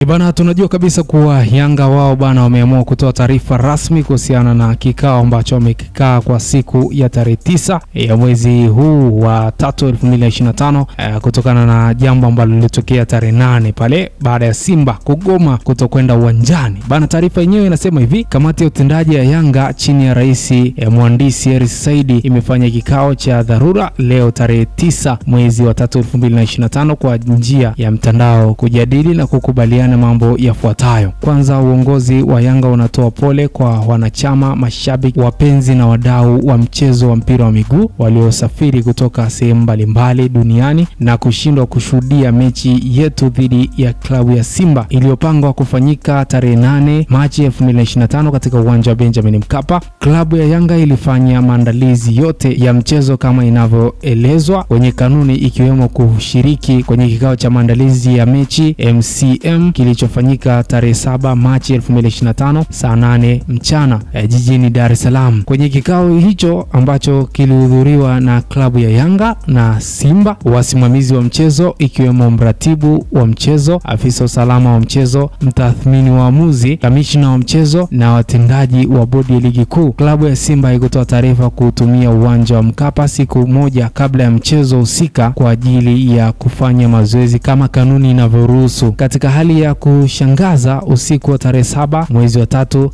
Bana, tunajua kabisa kuwa Yanga wao bana wameamua kutoa taarifa rasmi kuhusiana na kikao ambacho wamekikaa kwa siku ya tarehe 9 ya mwezi huu wa 3 2025 kutokana na jambo ambalo lilitokea tarehe 8 pale baada ya Simba kugoma kutokwenda uwanjani. Bana, taarifa yenyewe inasema hivi: kamati ya utendaji ya Yanga chini ya rais mhandisi Hersi Said imefanya kikao cha dharura leo tarehe 9 mwezi wa 3 2025 kwa njia ya mtandao kujadili na kukubaliana mambo yafuatayo. Kwanza, uongozi wa Yanga unatoa pole kwa wanachama, mashabiki, wapenzi na wadau wa mchezo wa mpira wa miguu waliosafiri kutoka sehemu mbalimbali duniani na kushindwa kushuhudia mechi yetu dhidi ya klabu ya Simba iliyopangwa kufanyika tarehe 8 Machi 2025 katika uwanja wa Benjamin Mkapa. Klabu ya Yanga ilifanya maandalizi yote ya mchezo kama inavyoelezwa kwenye kanuni, ikiwemo kushiriki kwenye kikao cha maandalizi ya mechi MCM kilichofanyika tarehe 7 Machi 2025 saa 8 mchana jijini Dar es Salaam. Kwenye kikao hicho ambacho kilihudhuriwa na klabu ya Yanga na Simba, wasimamizi wa mchezo ikiwemo mratibu wa mchezo, afisa usalama wa mchezo, mtathmini wa waamuzi, kamishna wa mchezo na watendaji wa bodi ya ligi kuu. Klabu ya Simba ilitoa taarifa kutumia uwanja wa Mkapa siku moja kabla ya mchezo husika kwa ajili ya kufanya mazoezi kama kanuni inavyoruhusu. Katika hali ya kushangaza, usiku wa tarehe 7 mwezi wa 3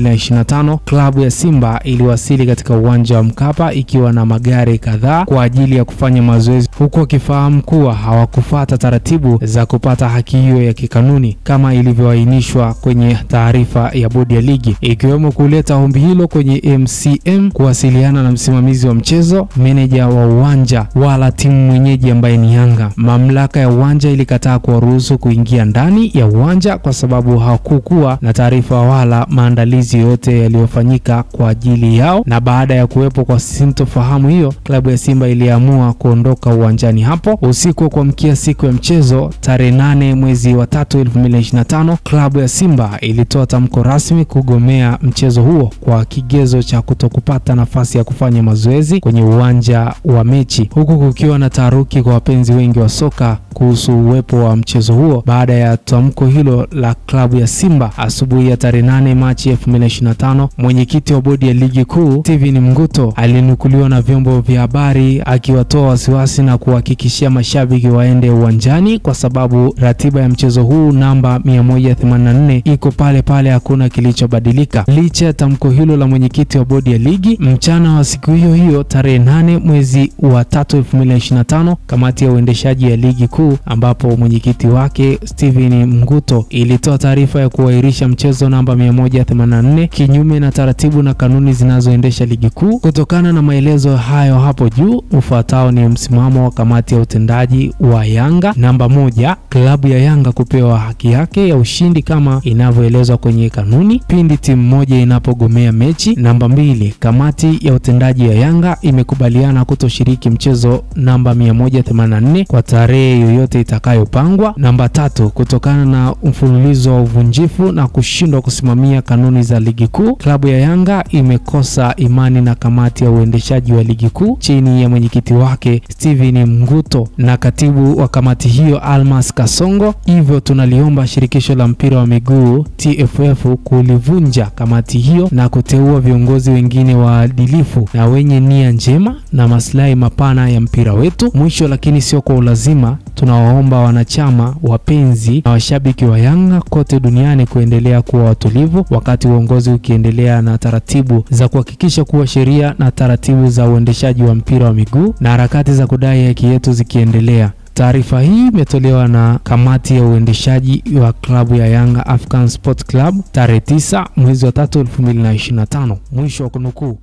2025 klabu ya Simba iliwasili katika uwanja wa Mkapa ikiwa na magari kadhaa kwa ajili ya kufanya mazoezi, huku wakifahamu kuwa hawakufuata taratibu za kupata haki hiyo ya kikanuni kama ilivyoainishwa kwenye taarifa ya bodi ya ligi, ikiwemo kuleta ombi hilo kwenye MCM, kuwasiliana na msimamizi wa mchezo, meneja wa uwanja wala timu mwenyeji ambaye ni Yanga. Mamlaka ya uwanja ilikataa kuwaruhusu kuingia ndani ya uwanja kwa sababu hakukuwa na taarifa wala maandalizi yote yaliyofanyika kwa ajili yao, na baada ya kuwepo kwa sintofahamu hiyo, klabu ya Simba iliamua kuondoka uwanjani hapo. Usiku wa kuamkia siku ya mchezo tarehe 8 mwezi wa 3 2025 klabu ya Simba ilitoa tamko rasmi kugomea mchezo huo kwa kigezo cha kutokupata nafasi ya kufanya mazoezi kwenye uwanja wa mechi, huku kukiwa na taharuki kwa wapenzi wengi wa soka kuhusu uwepo wa mchezo huo. Baada ya tamko hilo la klabu ya Simba, asubuhi ya tarehe 8 Machi 2025 mwenyekiti wa bodi ya ligi kuu Steven Mguto alinukuliwa na vyombo vya habari akiwatoa wasiwasi na kuhakikishia mashabiki waende uwanjani kwa sababu ratiba ya mchezo huu namba 184 iko pale pale, hakuna kilichobadilika. Licha ya tamko hilo la mwenyekiti wa bodi ya ligi, mchana wa siku hiyo tarehe 8 mwezi wa 3 2025 kamati ya uendeshaji ya ligi kuu ambapo mwenyekiti wake Steven Mguto ilitoa taarifa ya kuahirisha mchezo namba 184 kinyume na taratibu na kanuni zinazoendesha ligi kuu. Kutokana na maelezo hayo hapo juu, ufuatao ni msimamo wa kamati ya utendaji wa Yanga. Namba 1, klabu ya Yanga kupewa haki yake ya ushindi kama inavyoelezwa kwenye kanuni pindi timu moja inapogomea mechi. Namba 2, kamati ya utendaji ya Yanga imekubaliana kutoshiriki mchezo namba 184 kwa tarehe yoyote itakayopangwa. Namba 3, kutokana na mfululizo wa uvunjifu na kushindwa kusimamia kanuni za ligi kuu, klabu ya Yanga imekosa imani na kamati ya uendeshaji wa ligi kuu chini ya mwenyekiti wake Steven Mguto na katibu wa kamati hiyo Almas Kasongo. Hivyo tunaliomba shirikisho la mpira wa miguu TFF kulivunja kamati hiyo na kuteua viongozi wengine waadilifu na wenye nia njema na maslahi mapana ya mpira wetu. Mwisho lakini sio kwa ulazima, tunawaomba wanachama, wapenzi na washabiki wa Yanga kote duniani kuendelea kuwa watulivu wakati uongozi ukiendelea na taratibu za kuhakikisha kuwa sheria na taratibu za uendeshaji wa mpira wa miguu na harakati za kudai haki yetu zikiendelea. Taarifa hii imetolewa na kamati ya uendeshaji wa klabu ya Yanga African Sport Club tarehe 9 mwezi wa 3 2025. Mwisho wa kunukuu.